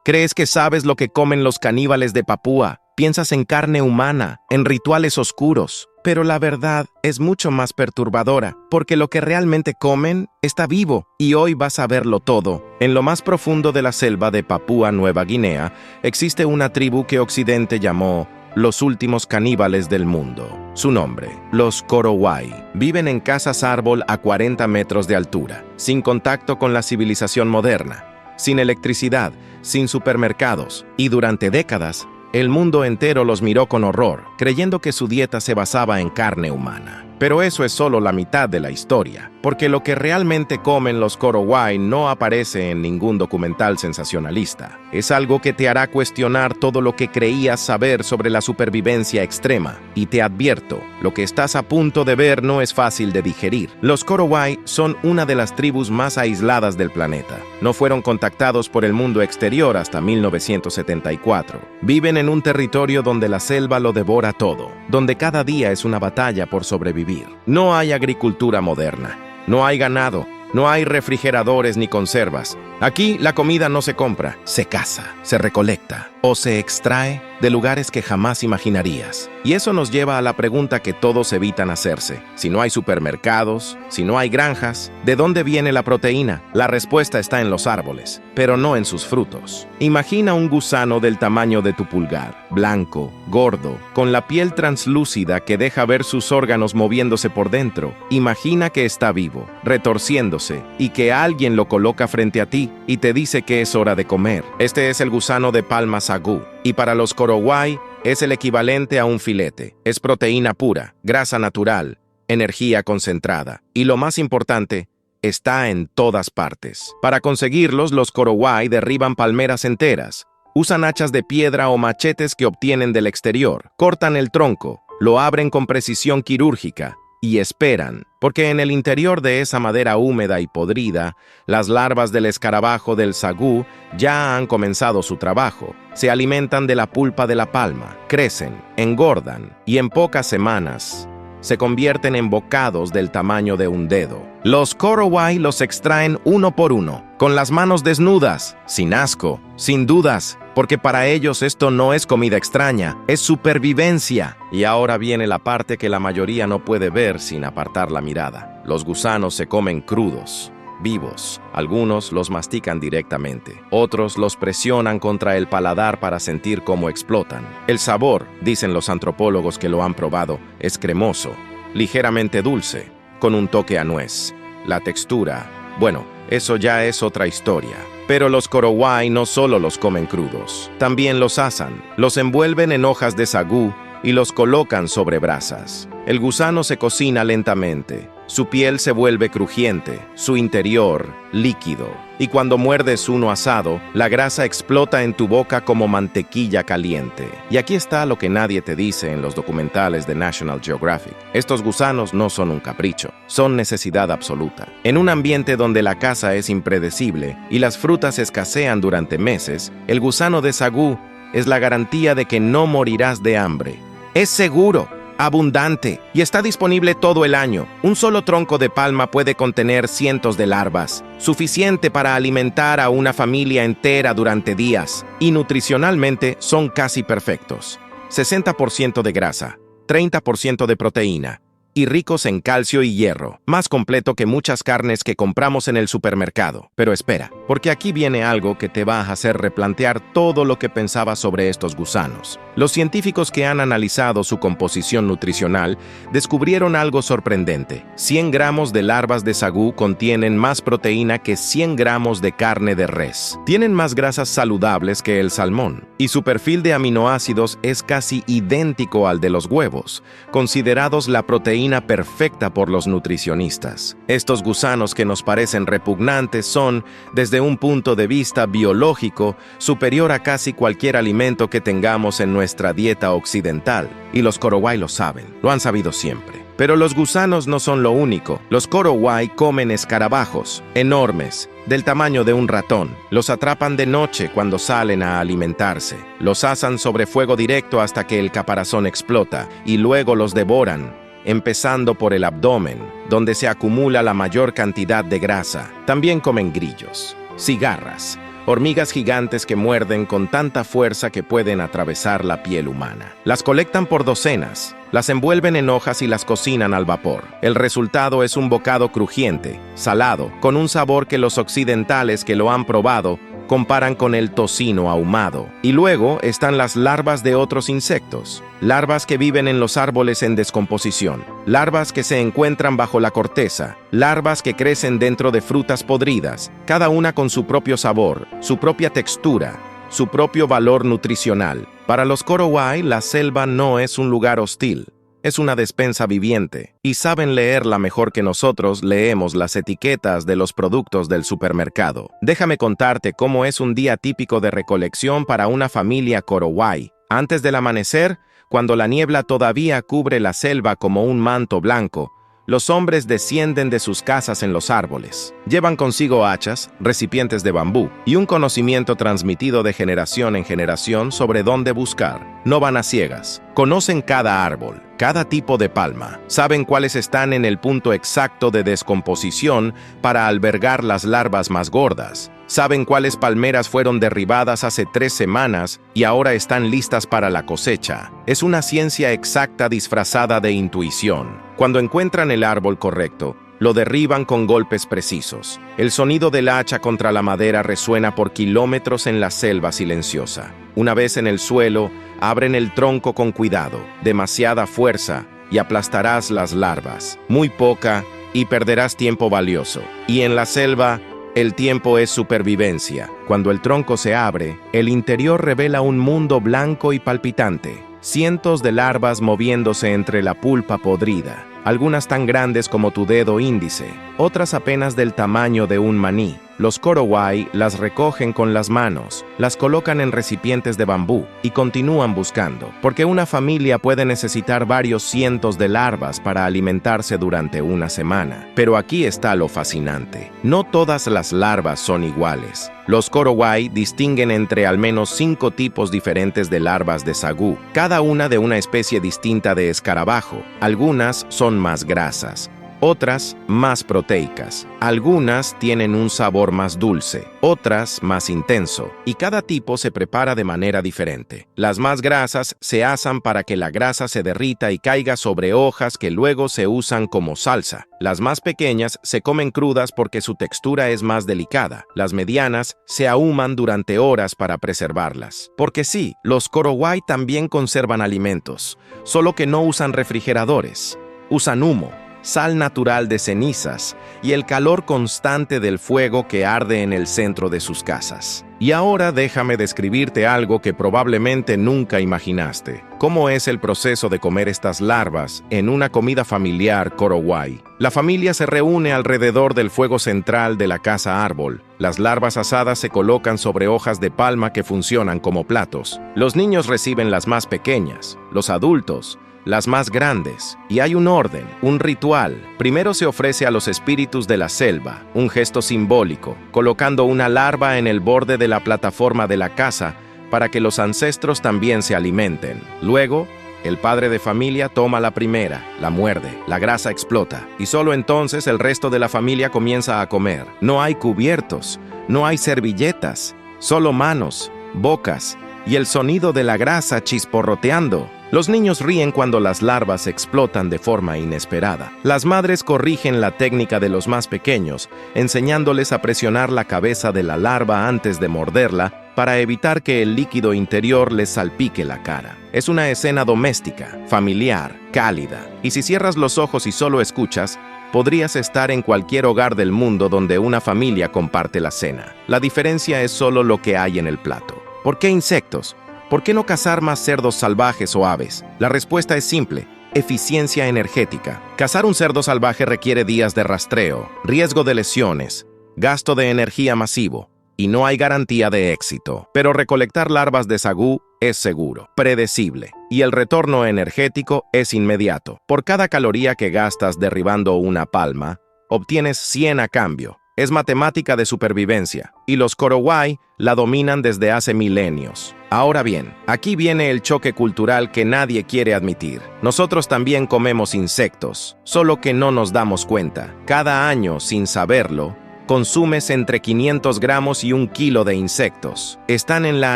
Crees que sabes lo que comen los caníbales de Papúa. Piensas en carne humana, en rituales oscuros. Pero la verdad es mucho más perturbadora, porque lo que realmente comen está vivo, y hoy vas a verlo todo. En lo más profundo de la selva de Papúa Nueva Guinea, existe una tribu que Occidente llamó los últimos caníbales del mundo. Su nombre, los Korowai. Viven en casas árbol a 40 metros de altura, sin contacto con la civilización moderna, sin electricidad, sin supermercados, y durante décadas, el mundo entero los miró con horror, creyendo que su dieta se basaba en carne humana. Pero eso es solo la mitad de la historia, porque lo que realmente comen los Korowai no aparece en ningún documental sensacionalista. Es algo que te hará cuestionar todo lo que creías saber sobre la supervivencia extrema. Y te advierto, lo que estás a punto de ver no es fácil de digerir. Los Korowai son una de las tribus más aisladas del planeta. No fueron contactados por el mundo exterior hasta 1974. Viven en un territorio donde la selva lo devora todo, donde cada día es una batalla por sobrevivir. No hay agricultura moderna, no hay ganado, no hay refrigeradores ni conservas. Aquí la comida no se compra, se caza, se recolecta o se extrae de lugares que jamás imaginarías. Y eso nos lleva a la pregunta que todos evitan hacerse. Si no hay supermercados, si no hay granjas, ¿de dónde viene la proteína? La respuesta está en los árboles, pero no en sus frutos. Imagina un gusano del tamaño de tu pulgar, blanco, gordo, con la piel translúcida que deja ver sus órganos moviéndose por dentro. Imagina que está vivo, retorciéndose, y que alguien lo coloca frente a ti y te dice que es hora de comer. Este es el gusano de palma sagú, y para los Korowai es el equivalente a un filete. Es proteína pura, grasa natural, energía concentrada. Y lo más importante, está en todas partes. Para conseguirlos, los Korowai derriban palmeras enteras, usan hachas de piedra o machetes que obtienen del exterior, cortan el tronco, lo abren con precisión quirúrgica y esperan, porque en el interior de esa madera húmeda y podrida, las larvas del escarabajo del sagú ya han comenzado su trabajo. Se alimentan de la pulpa de la palma, crecen, engordan y en pocas semanas se convierten en bocados del tamaño de un dedo. Los Korowai los extraen uno por uno, con las manos desnudas, sin asco, sin dudas, porque para ellos esto no es comida extraña, es supervivencia. Y ahora viene la parte que la mayoría no puede ver sin apartar la mirada. Los gusanos se comen crudos, vivos. Algunos los mastican directamente. Otros los presionan contra el paladar para sentir cómo explotan. El sabor, dicen los antropólogos que lo han probado, es cremoso, ligeramente dulce, con un toque a nuez. La textura, bueno, eso ya es otra historia. Pero los Korowai no solo los comen crudos, también los asan, los envuelven en hojas de sagú y los colocan sobre brasas. El gusano se cocina lentamente, su piel se vuelve crujiente, su interior líquido, y cuando muerdes uno asado, la grasa explota en tu boca como mantequilla caliente. Y aquí está lo que nadie te dice en los documentales de National Geographic. Estos gusanos no son un capricho, son necesidad absoluta. En un ambiente donde la caza es impredecible y las frutas escasean durante meses, el gusano de sagú es la garantía de que no morirás de hambre. Es seguro, abundante y está disponible todo el año. Un solo tronco de palma puede contener cientos de larvas, suficiente para alimentar a una familia entera durante días, y nutricionalmente son casi perfectos. 60% de grasa, 30% de proteína, y ricos en calcio y hierro, más completo que muchas carnes que compramos en el supermercado. Pero espera, porque aquí viene algo que te va a hacer replantear todo lo que pensabas sobre estos gusanos. Los científicos que han analizado su composición nutricional descubrieron algo sorprendente. 100 gramos de larvas de sagú contienen más proteína que 100 gramos de carne de res. Tienen más grasas saludables que el salmón, y su perfil de aminoácidos es casi idéntico al de los huevos, considerados la proteína perfecta por los nutricionistas. Estos gusanos que nos parecen repugnantes son, desde un punto de vista biológico, superior a casi cualquier alimento que tengamos en nuestra dieta occidental. Y los Korowai lo saben, lo han sabido siempre. Pero los gusanos no son lo único. Los Korowai comen escarabajos, enormes, del tamaño de un ratón. Los atrapan de noche cuando salen a alimentarse. Los asan sobre fuego directo hasta que el caparazón explota, y luego los devoran, empezando por el abdomen, donde se acumula la mayor cantidad de grasa. También comen grillos, cigarras, hormigas gigantes que muerden con tanta fuerza que pueden atravesar la piel humana. Las colectan por docenas, las envuelven en hojas y las cocinan al vapor. El resultado es un bocado crujiente, salado, con un sabor que los occidentales que lo han probado comparan con el tocino ahumado. Y luego están las larvas de otros insectos, larvas que viven en los árboles en descomposición, larvas que se encuentran bajo la corteza, larvas que crecen dentro de frutas podridas, cada una con su propio sabor, su propia textura, su propio valor nutricional. Para los Korowai, la selva no es un lugar hostil. Es una despensa viviente, y saben leerla mejor que nosotros leemos las etiquetas de los productos del supermercado. Déjame contarte cómo es un día típico de recolección para una familia Korowai. Antes del amanecer, cuando la niebla todavía cubre la selva como un manto blanco, los hombres descienden de sus casas en los árboles. Llevan consigo hachas, recipientes de bambú y un conocimiento transmitido de generación en generación sobre dónde buscar. No van a ciegas. Conocen cada árbol, cada tipo de palma. Saben cuáles están en el punto exacto de descomposición para albergar las larvas más gordas. Saben cuáles palmeras fueron derribadas hace 3 semanas y ahora están listas para la cosecha. Es una ciencia exacta disfrazada de intuición. Cuando encuentran el árbol correcto, lo derriban con golpes precisos. El sonido del hacha contra la madera resuena por kilómetros en la selva silenciosa. Una vez en el suelo, abren el tronco con cuidado, demasiada fuerza, y aplastarás las larvas. Muy poca, y perderás tiempo valioso. Y en la selva, el tiempo es supervivencia. Cuando el tronco se abre, el interior revela un mundo blanco y palpitante. Cientos de larvas moviéndose entre la pulpa podrida, algunas tan grandes como tu dedo índice, otras apenas del tamaño de un maní. Los Korowai las recogen con las manos, las colocan en recipientes de bambú y continúan buscando, porque una familia puede necesitar varios cientos de larvas para alimentarse durante una semana. Pero aquí está lo fascinante. No todas las larvas son iguales. Los Korowai distinguen entre al menos 5 tipos diferentes de larvas de sagú, cada una de una especie distinta de escarabajo. Algunas son más grasas, otras más proteicas. Algunas tienen un sabor más dulce, otras más intenso, y cada tipo se prepara de manera diferente. Las más grasas se asan para que la grasa se derrita y caiga sobre hojas que luego se usan como salsa. Las más pequeñas se comen crudas porque su textura es más delicada. Las medianas se ahuman durante horas para preservarlas. Porque sí, los Korowai también conservan alimentos, solo que no usan refrigeradores. Usan humo, sal natural de cenizas y el calor constante del fuego que arde en el centro de sus casas. Y ahora déjame describirte algo que probablemente nunca imaginaste. ¿Cómo es el proceso de comer estas larvas en una comida familiar Korowai? La familia se reúne alrededor del fuego central de la casa árbol. Las larvas asadas se colocan sobre hojas de palma que funcionan como platos. Los niños reciben las más pequeñas, los adultos las más grandes, y hay un orden, un ritual. Primero se ofrece a los espíritus de la selva, un gesto simbólico, colocando una larva en el borde de la plataforma de la casa para que los ancestros también se alimenten. Luego, el padre de familia toma la primera, la muerde, la grasa explota, y solo entonces el resto de la familia comienza a comer. No hay cubiertos, no hay servilletas, solo manos, bocas y el sonido de la grasa chisporroteando. Los niños ríen cuando las larvas explotan de forma inesperada. Las madres corrigen la técnica de los más pequeños, enseñándoles a presionar la cabeza de la larva antes de morderla para evitar que el líquido interior les salpique la cara. Es una escena doméstica, familiar, cálida. Y si cierras los ojos y solo escuchas, podrías estar en cualquier hogar del mundo donde una familia comparte la cena. La diferencia es solo lo que hay en el plato. ¿Por qué insectos? ¿Por qué no cazar más cerdos salvajes o aves? La respuesta es simple: eficiencia energética. Cazar un cerdo salvaje requiere días de rastreo, riesgo de lesiones, gasto de energía masivo, y no hay garantía de éxito. Pero recolectar larvas de sagú es seguro, predecible, y el retorno energético es inmediato. Por cada caloría que gastas derribando una palma, obtienes 100 a cambio. Es matemática de supervivencia, y los Korowai la dominan desde hace milenios. Ahora bien, aquí viene el choque cultural que nadie quiere admitir. Nosotros también comemos insectos, solo que no nos damos cuenta. Cada año, sin saberlo, consumes entre 500 gramos y 1 kilo de insectos. Están en la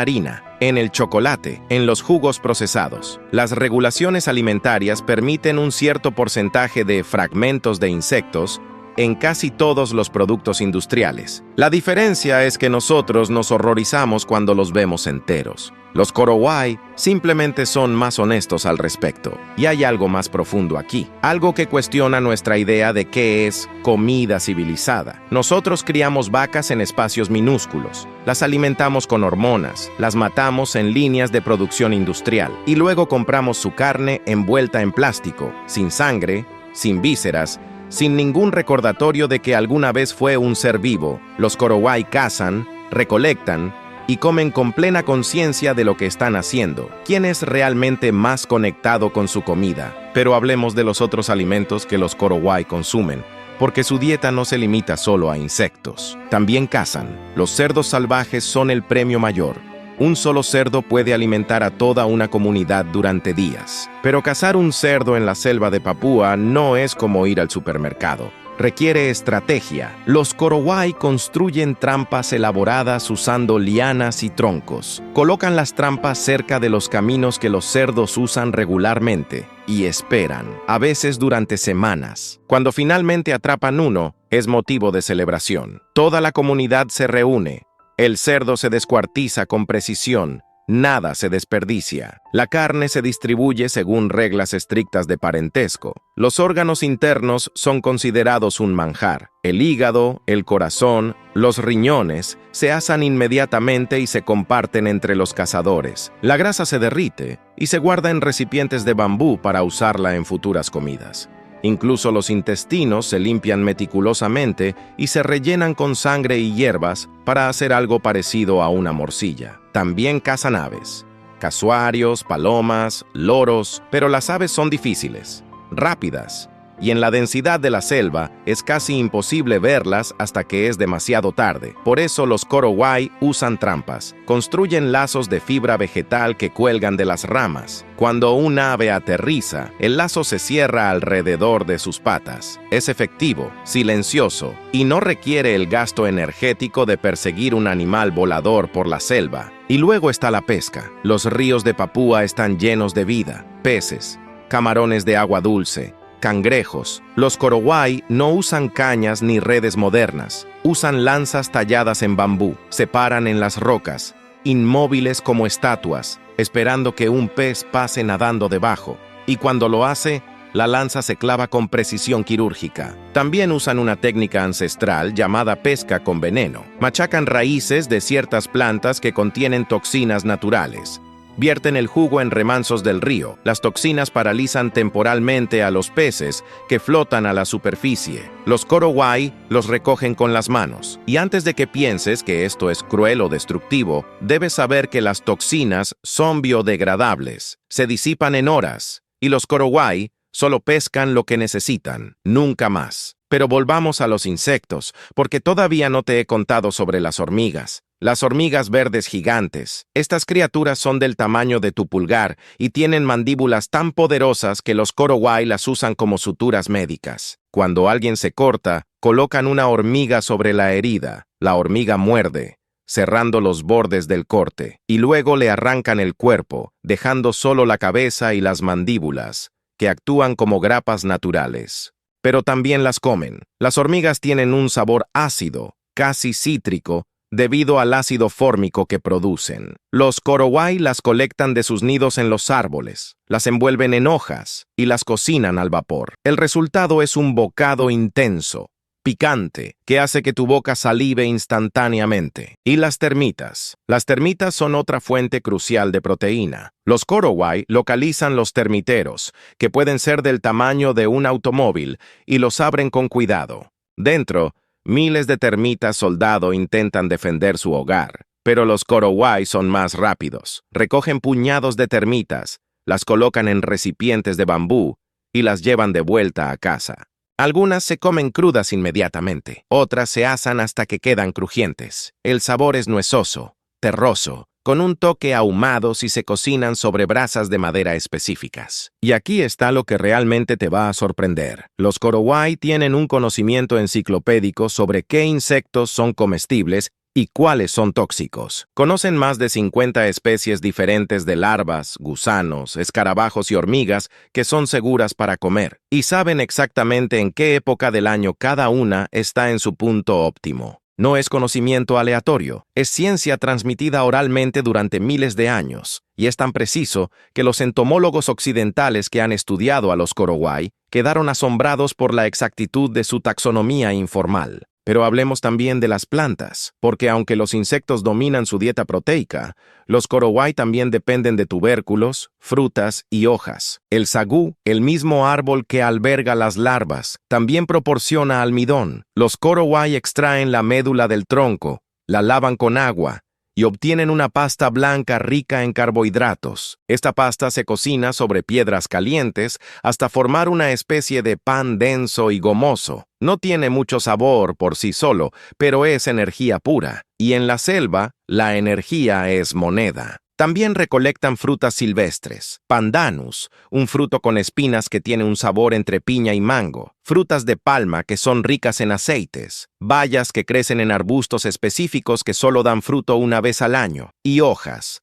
harina, en el chocolate, en los jugos procesados. Las regulaciones alimentarias permiten un cierto porcentaje de fragmentos de insectos en casi todos los productos industriales. La diferencia es que nosotros nos horrorizamos cuando los vemos enteros. Los Korowai simplemente son más honestos al respecto. Y hay algo más profundo aquí, algo que cuestiona nuestra idea de qué es comida civilizada. Nosotros criamos vacas en espacios minúsculos, las alimentamos con hormonas, las matamos en líneas de producción industrial y luego compramos su carne envuelta en plástico, sin sangre, sin vísceras, sin ningún recordatorio de que alguna vez fue un ser vivo. Los Korowai cazan, recolectan y comen con plena conciencia de lo que están haciendo. ¿Quién es realmente más conectado con su comida? Pero hablemos de los otros alimentos que los Korowai consumen, porque su dieta no se limita solo a insectos. También cazan. Los cerdos salvajes son el premio mayor. Un solo cerdo puede alimentar a toda una comunidad durante días. Pero cazar un cerdo en la selva de Papúa no es como ir al supermercado. Requiere estrategia. Los Korowai construyen trampas elaboradas usando lianas y troncos. Colocan las trampas cerca de los caminos que los cerdos usan regularmente y esperan, a veces durante semanas. Cuando finalmente atrapan uno, es motivo de celebración. Toda la comunidad se reúne. El cerdo se descuartiza con precisión, nada se desperdicia. La carne se distribuye según reglas estrictas de parentesco. Los órganos internos son considerados un manjar. El hígado, el corazón, los riñones se asan inmediatamente y se comparten entre los cazadores. La grasa se derrite y se guarda en recipientes de bambú para usarla en futuras comidas. Incluso los intestinos se limpian meticulosamente y se rellenan con sangre y hierbas para hacer algo parecido a una morcilla. También cazan aves, casuarios, palomas, loros, pero las aves son difíciles, rápidas, y en la densidad de la selva es casi imposible verlas hasta que es demasiado tarde. Por eso los Korowai usan trampas. Construyen lazos de fibra vegetal que cuelgan de las ramas. Cuando un ave aterriza, el lazo se cierra alrededor de sus patas. Es efectivo, silencioso, y no requiere el gasto energético de perseguir un animal volador por la selva. Y luego está la pesca. Los ríos de Papúa están llenos de vida. Peces, camarones de agua dulce, cangrejos. Los Korowai no usan cañas ni redes modernas. Usan lanzas talladas en bambú. Se paran en las rocas, inmóviles como estatuas, esperando que un pez pase nadando debajo. Y cuando lo hace, la lanza se clava con precisión quirúrgica. También usan una técnica ancestral llamada pesca con veneno. Machacan raíces de ciertas plantas que contienen toxinas naturales. Vierten el jugo en remansos del río. Las toxinas paralizan temporalmente a los peces que flotan a la superficie. Los Korowai los recogen con las manos. Y antes de que pienses que esto es cruel o destructivo, debes saber que las toxinas son biodegradables. Se disipan en horas. Y los Korowai solo pescan lo que necesitan, nunca más. Pero volvamos a los insectos, porque todavía no te he contado sobre las hormigas. Las hormigas verdes gigantes. Estas criaturas son del tamaño de tu pulgar y tienen mandíbulas tan poderosas que los Korowai las usan como suturas médicas. Cuando alguien se corta, colocan una hormiga sobre la herida. La hormiga muerde, cerrando los bordes del corte, y luego le arrancan el cuerpo, dejando solo la cabeza y las mandíbulas, que actúan como grapas naturales. Pero también las comen. Las hormigas tienen un sabor ácido, casi cítrico, debido al ácido fórmico que producen. Los Korowai las colectan de sus nidos en los árboles, las envuelven en hojas y las cocinan al vapor. El resultado es un bocado intenso, picante, que hace que tu boca salive instantáneamente. Y las termitas. Las termitas son otra fuente crucial de proteína. Los Korowai localizan los termiteros, que pueden ser del tamaño de un automóvil, y los abren con cuidado. Dentro, miles de termitas soldado intentan defender su hogar, pero los Korowai son más rápidos. Recogen puñados de termitas, las colocan en recipientes de bambú y las llevan de vuelta a casa. Algunas se comen crudas inmediatamente, otras se asan hasta que quedan crujientes. El sabor es nuezoso, terroso, con un toque ahumado si se cocinan sobre brasas de madera específicas. Y aquí está lo que realmente te va a sorprender. Los Korowai tienen un conocimiento enciclopédico sobre qué insectos son comestibles y cuáles son tóxicos. Conocen más de 50 especies diferentes de larvas, gusanos, escarabajos y hormigas que son seguras para comer, y saben exactamente en qué época del año cada una está en su punto óptimo. No es conocimiento aleatorio, es ciencia transmitida oralmente durante miles de años, y es tan preciso que los entomólogos occidentales que han estudiado a los Korowai quedaron asombrados por la exactitud de su taxonomía informal. Pero hablemos también de las plantas, porque aunque los insectos dominan su dieta proteica, los Korowai también dependen de tubérculos, frutas y hojas. El sagú, el mismo árbol que alberga las larvas, también proporciona almidón. Los Korowai extraen la médula del tronco, la lavan con agua y obtienen una pasta blanca rica en carbohidratos. Esta pasta se cocina sobre piedras calientes hasta formar una especie de pan denso y gomoso. No tiene mucho sabor por sí solo, pero es energía pura. Y en la selva, la energía es moneda. También recolectan frutas silvestres, pandanus, un fruto con espinas que tiene un sabor entre piña y mango, frutas de palma que son ricas en aceites, bayas que crecen en arbustos específicos que solo dan fruto una vez al año, y hojas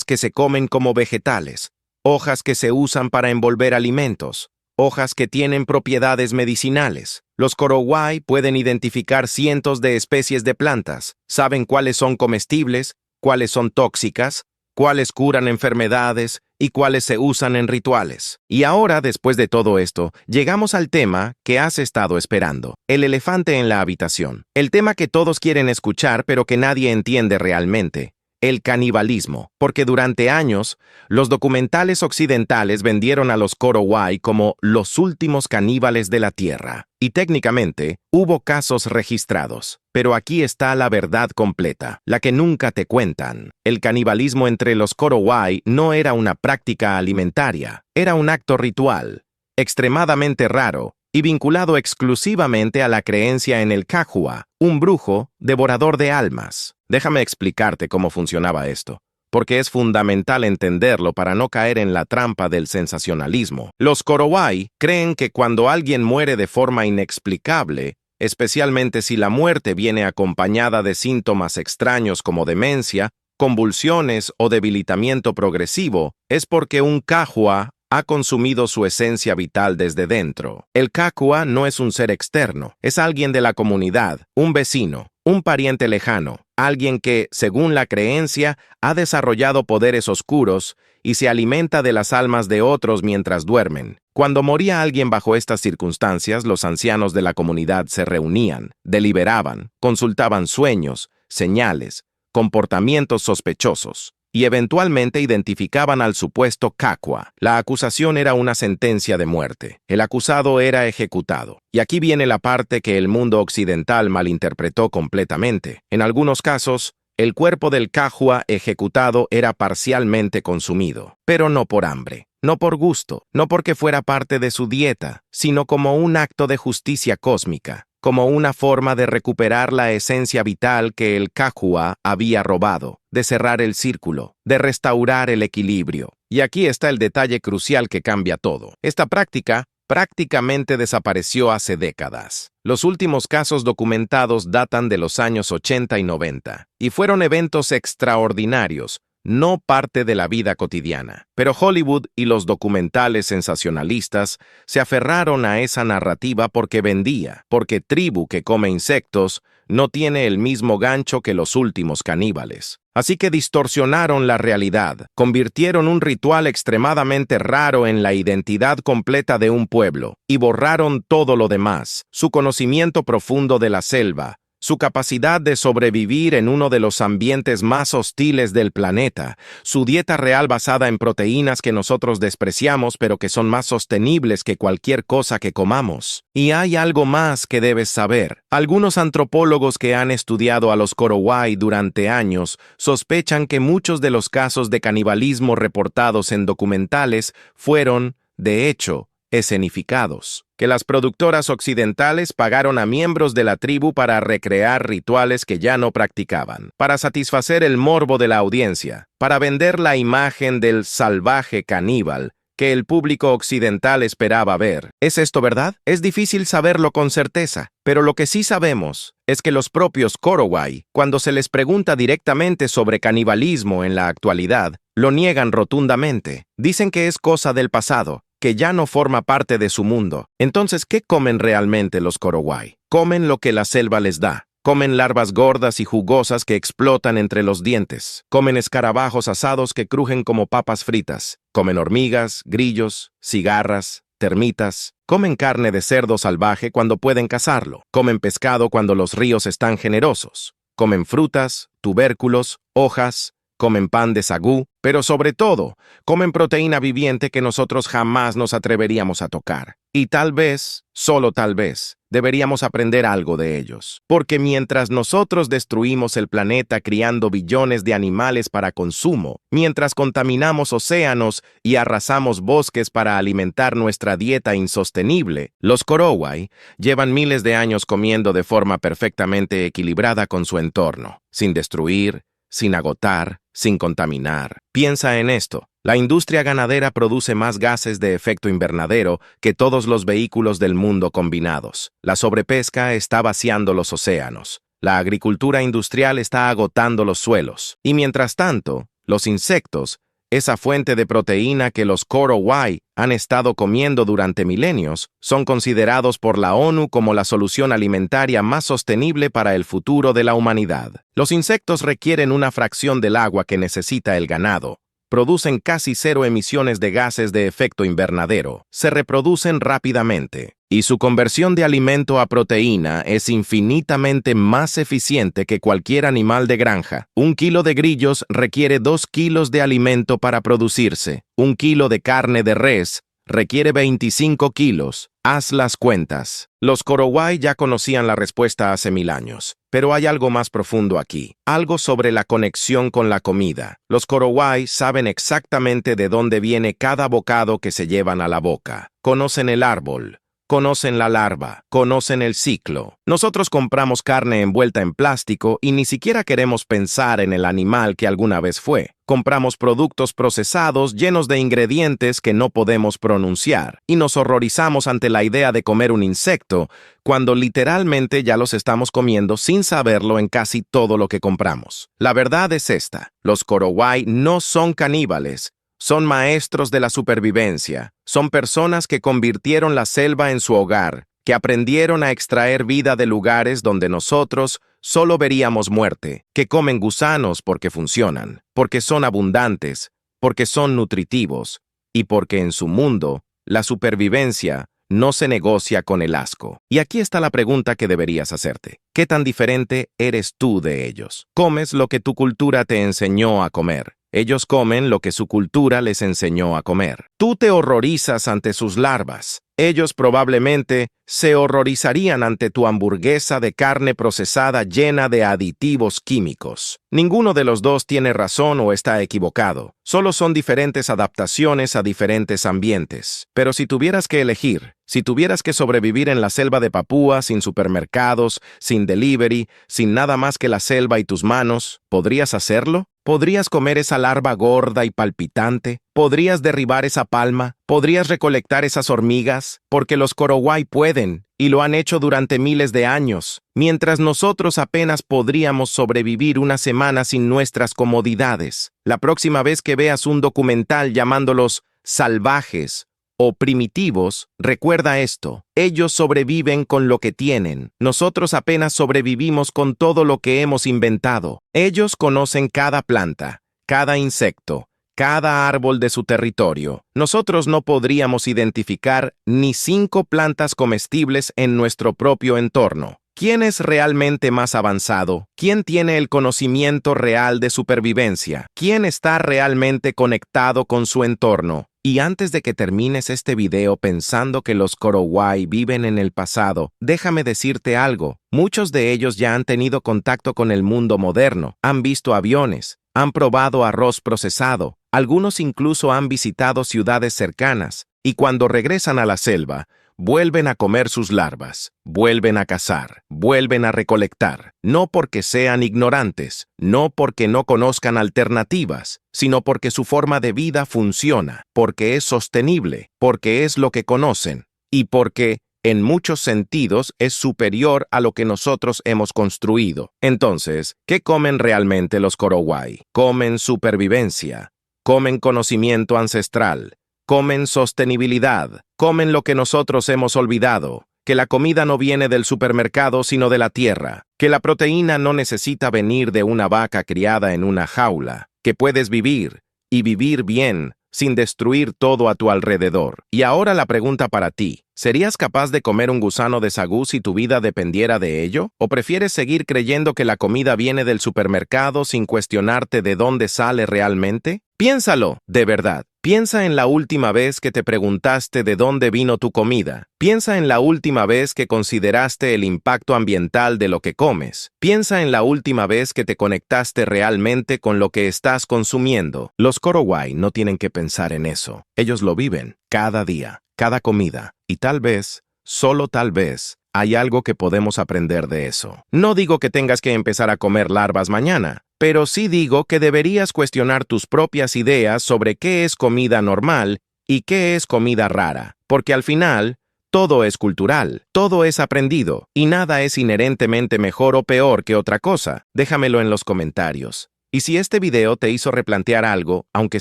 que se comen como vegetales, hojas que se usan para envolver alimentos, hojas que tienen propiedades medicinales. Los Korowai pueden identificar cientos de especies de plantas, saben cuáles son comestibles, cuáles son tóxicas, cuáles curan enfermedades y cuáles se usan en rituales. Y ahora, después de todo esto, llegamos al tema que has estado esperando, el elefante en la habitación. El tema que todos quieren escuchar pero que nadie entiende realmente. El canibalismo, porque durante años, los documentales occidentales vendieron a los Korowai como los últimos caníbales de la Tierra. Y técnicamente, hubo casos registrados. Pero aquí está la verdad completa, la que nunca te cuentan. El canibalismo entre los Korowai no era una práctica alimentaria, era un acto ritual, extremadamente raro, y vinculado exclusivamente a la creencia en el Kahua, un brujo devorador de almas. Déjame explicarte cómo funcionaba esto, porque es fundamental entenderlo para no caer en la trampa del sensacionalismo. Los Korowai creen que cuando alguien muere de forma inexplicable, especialmente si la muerte viene acompañada de síntomas extraños como demencia, convulsiones o debilitamiento progresivo, es porque un Kahua ha consumido su esencia vital desde dentro. El Kahua no es un ser externo, es alguien de la comunidad, un vecino, un pariente lejano, alguien que, según la creencia, ha desarrollado poderes oscuros y se alimenta de las almas de otros mientras duermen. Cuando moría alguien bajo estas circunstancias, los ancianos de la comunidad se reunían, deliberaban, consultaban sueños, señales, comportamientos sospechosos, y eventualmente identificaban al supuesto Kahua. La acusación era una sentencia de muerte. El acusado era ejecutado. Y aquí viene la parte que el mundo occidental malinterpretó completamente. En algunos casos, el cuerpo del Kahua ejecutado era parcialmente consumido, pero no por hambre, no por gusto, no porque fuera parte de su dieta, sino como un acto de justicia cósmica, como una forma de recuperar la esencia vital que el Kahua había robado, de cerrar el círculo, de restaurar el equilibrio. Y aquí está el detalle crucial que cambia todo. Esta práctica prácticamente desapareció hace décadas. Los últimos casos documentados datan de los años 80 y 90, y fueron eventos extraordinarios, no parte de la vida cotidiana. Pero Hollywood y los documentales sensacionalistas se aferraron a esa narrativa porque vendía, porque tribu que come insectos no tiene el mismo gancho que los últimos caníbales. Así que distorsionaron la realidad, convirtieron un ritual extremadamente raro en la identidad completa de un pueblo, y borraron todo lo demás, su conocimiento profundo de la selva, su capacidad de sobrevivir en uno de los ambientes más hostiles del planeta, su dieta real basada en proteínas que nosotros despreciamos pero que son más sostenibles que cualquier cosa que comamos. Y hay algo más que debes saber. Algunos antropólogos que han estudiado a los Korowai durante años sospechan que muchos de los casos de canibalismo reportados en documentales fueron, de hecho, escenificados, que las productoras occidentales pagaron a miembros de la tribu para recrear rituales que ya no practicaban, para satisfacer el morbo de la audiencia, para vender la imagen del salvaje caníbal que el público occidental esperaba ver. ¿Es esto verdad? Es difícil saberlo con certeza, pero lo que sí sabemos es que los propios Korowai, cuando se les pregunta directamente sobre canibalismo en la actualidad, lo niegan rotundamente. Dicen que es cosa del pasado, que ya no forma parte de su mundo. Entonces, ¿qué comen realmente los Korowai? Comen lo que la selva les da. Comen larvas gordas y jugosas que explotan entre los dientes. Comen escarabajos asados que crujen como papas fritas. Comen hormigas, grillos, cigarras, termitas. Comen carne de cerdo salvaje cuando pueden cazarlo. Comen pescado cuando los ríos están generosos. Comen frutas, tubérculos, hojas. Comen pan de sagú, pero sobre todo, comen proteína viviente que nosotros jamás nos atreveríamos a tocar. Y tal vez, solo tal vez, deberíamos aprender algo de ellos. Porque mientras nosotros destruimos el planeta criando billones de animales para consumo, mientras contaminamos océanos y arrasamos bosques para alimentar nuestra dieta insostenible, los Korowai llevan miles de años comiendo de forma perfectamente equilibrada con su entorno, sin destruir, sin agotar, sin contaminar. Piensa en esto. La industria ganadera produce más gases de efecto invernadero que todos los vehículos del mundo combinados. La sobrepesca está vaciando los océanos. La agricultura industrial está agotando los suelos. Y mientras tanto, los insectos, esa fuente de proteína que los Korowai han estado comiendo durante milenios, son considerados por la ONU como la solución alimentaria más sostenible para el futuro de la humanidad. Los insectos requieren una fracción del agua que necesita el ganado. Producen casi cero emisiones de gases de efecto invernadero. Se reproducen rápidamente. Y su conversión de alimento a proteína es infinitamente más eficiente que cualquier animal de granja. 1 kilo de grillos requiere 2 kilos de alimento para producirse. 1 kilo de carne de res requiere 25 kilos. Haz las cuentas. Los Korowai ya conocían la respuesta hace 1000 años, pero hay algo más profundo aquí, algo sobre la conexión con la comida. Los Korowai saben exactamente de dónde viene cada bocado que se llevan a la boca. Conocen el árbol. Conocen la larva, conocen el ciclo. Nosotros compramos carne envuelta en plástico y ni siquiera queremos pensar en el animal que alguna vez fue. Compramos productos procesados llenos de ingredientes que no podemos pronunciar y nos horrorizamos ante la idea de comer un insecto cuando literalmente ya los estamos comiendo sin saberlo en casi todo lo que compramos. La verdad es esta: los Korowai no son caníbales. Son maestros de la supervivencia. Son personas que convirtieron la selva en su hogar, que aprendieron a extraer vida de lugares donde nosotros solo veríamos muerte, que comen gusanos porque funcionan, porque son abundantes, porque son nutritivos, y porque en su mundo, la supervivencia no se negocia con el asco. Y aquí está la pregunta que deberías hacerte. ¿Qué tan diferente eres tú de ellos? ¿Comes lo que tu cultura te enseñó a comer? Ellos comen lo que su cultura les enseñó a comer. Tú te horrorizas ante sus larvas. Ellos probablemente se horrorizarían ante tu hamburguesa de carne procesada llena de aditivos químicos. Ninguno de los dos tiene razón o está equivocado. Solo son diferentes adaptaciones a diferentes ambientes. Pero si tuvieras que elegir, si tuvieras que sobrevivir en la selva de Papúa sin supermercados, sin delivery, sin nada más que la selva y tus manos, ¿podrías hacerlo? ¿Podrías comer esa larva gorda y palpitante? ¿Podrías derribar esa palma? ¿Podrías recolectar esas hormigas? Porque los Korowai pueden, y lo han hecho durante miles de años, mientras nosotros apenas podríamos sobrevivir una semana sin nuestras comodidades. La próxima vez que veas un documental llamándolos salvajes o primitivos, recuerda esto: ellos sobreviven con lo que tienen. Nosotros apenas sobrevivimos con todo lo que hemos inventado. Ellos conocen cada planta, cada insecto, cada árbol de su territorio. Nosotros no podríamos identificar ni 5 plantas comestibles en nuestro propio entorno. ¿Quién es realmente más avanzado? ¿Quién tiene el conocimiento real de supervivencia? ¿Quién está realmente conectado con su entorno? Y antes de que termines este video pensando que los Korowai viven en el pasado, déjame decirte algo. Muchos de ellos ya han tenido contacto con el mundo moderno, han visto aviones, han probado arroz procesado, algunos incluso han visitado ciudades cercanas, y cuando regresan a la selva, vuelven a comer sus larvas, vuelven a cazar, vuelven a recolectar, no porque sean ignorantes, no porque no conozcan alternativas, sino porque su forma de vida funciona, porque es sostenible, porque es lo que conocen, y porque, en muchos sentidos, es superior a lo que nosotros hemos construido. Entonces, ¿qué comen realmente los Korowai? Comen supervivencia, comen conocimiento ancestral, comen sostenibilidad, comen lo que nosotros hemos olvidado, que la comida no viene del supermercado sino de la tierra, que la proteína no necesita venir de una vaca criada en una jaula, que puedes vivir, y vivir bien, sin destruir todo a tu alrededor. Y ahora la pregunta para ti, ¿serías capaz de comer un gusano de sagú si tu vida dependiera de ello? ¿O prefieres seguir creyendo que la comida viene del supermercado sin cuestionarte de dónde sale realmente? Piénsalo, de verdad. Piensa en la última vez que te preguntaste de dónde vino tu comida. Piensa en la última vez que consideraste el impacto ambiental de lo que comes. Piensa en la última vez que te conectaste realmente con lo que estás consumiendo. Los Korowai no tienen que pensar en eso. Ellos lo viven cada día, cada comida. Y tal vez, solo tal vez, hay algo que podemos aprender de eso. No digo que tengas que empezar a comer larvas mañana, pero sí digo que deberías cuestionar tus propias ideas sobre qué es comida normal y qué es comida rara, porque al final, todo es cultural, todo es aprendido, y nada es inherentemente mejor o peor que otra cosa. Déjamelo en los comentarios. Y si este video te hizo replantear algo, aunque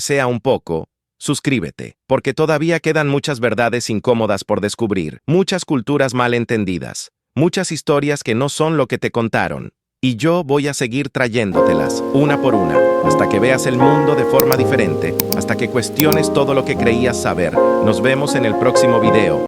sea un poco, suscríbete, porque todavía quedan muchas verdades incómodas por descubrir, muchas culturas mal entendidas, muchas historias que no son lo que te contaron. Y yo voy a seguir trayéndotelas, una por una, hasta que veas el mundo de forma diferente, hasta que cuestiones todo lo que creías saber. Nos vemos en el próximo video.